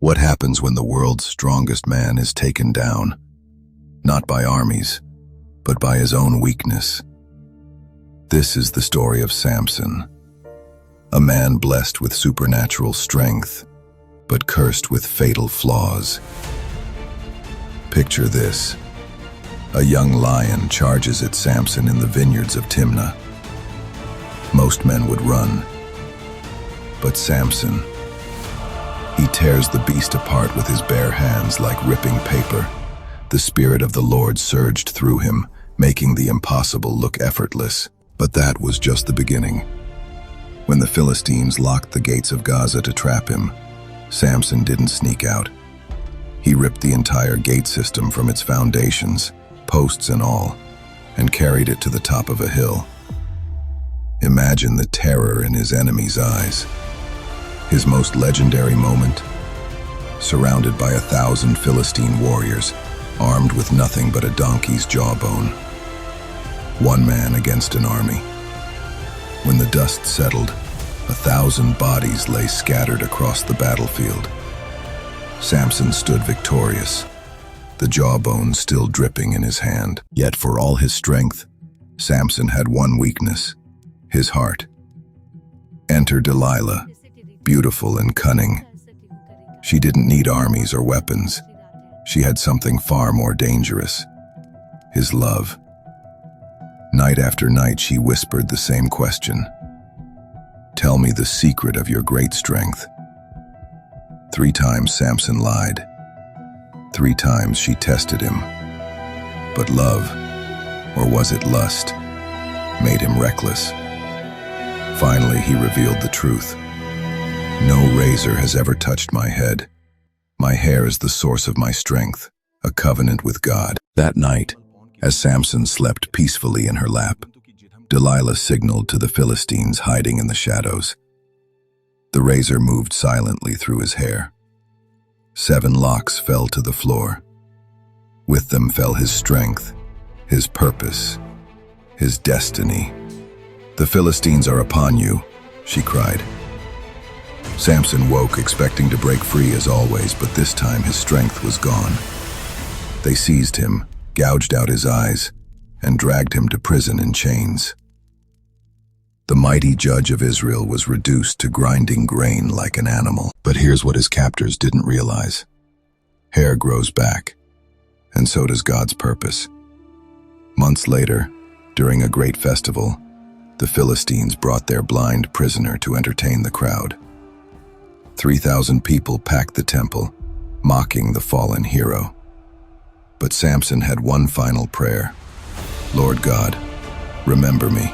What happens when the world's strongest man is taken down? Not by armies, but by his own weakness. This is the story of Samson, a man blessed with supernatural strength, but cursed with fatal flaws. Picture this. A young lion charges at Samson in the vineyards of Timnah. Most men would run, but Samson, he tears the beast apart with his bare hands like ripping paper. The Spirit of the Lord surged through him, making the impossible look effortless. But that was just the beginning. When the Philistines locked the gates of Gaza to trap him, Samson didn't sneak out. He ripped the entire gate system from its foundations, posts and all, and carried it to the top of a hill. Imagine the terror in his enemies' eyes. His most legendary moment? Surrounded by 1,000 Philistine warriors, armed with nothing but a donkey's jawbone. One man against an army. When the dust settled, 1,000 bodies lay scattered across the battlefield. Samson stood victorious, the jawbone still dripping in his hand. Yet for all his strength, Samson had one weakness: his heart. Enter Delilah, beautiful and cunning. She didn't need armies or weapons. She had something far more dangerous: his love. Night after night she whispered the same question. Tell me the secret of your great strength. 3 times Samson lied. 3 times she tested him. But love, or was it lust, made him reckless. Finally he revealed the truth. No razor has ever touched my head. My hair is the source of my strength, a covenant with God. That night, as Samson slept peacefully in her lap, Delilah signaled to the Philistines hiding in the shadows. The razor moved silently through his hair. 7 locks fell to the floor. With them fell his strength, his purpose, his destiny. The Philistines are upon you, she cried. Samson woke, expecting to break free as always, but this time his strength was gone. They seized him, gouged out his eyes, and dragged him to prison in chains. The mighty judge of Israel was reduced to grinding grain like an animal. But here's what his captors didn't realize. Hair grows back, and so does God's purpose. Months later, during a great festival, the Philistines brought their blind prisoner to entertain the crowd. 3,000 people packed the temple, mocking the fallen hero. But Samson had one final prayer. Lord God, remember me.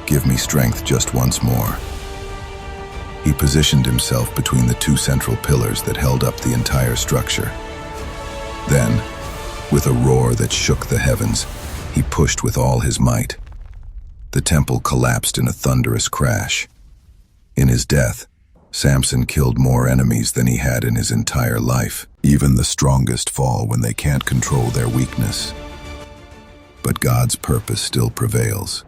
Give me strength just once more. He positioned himself between the 2 central pillars that held up the entire structure. Then, with a roar that shook the heavens, he pushed with all his might. The temple collapsed in a thunderous crash. In his death, Samson killed more enemies than he had in his entire life. Even the strongest fall when they can't control their weakness. But God's purpose still prevails.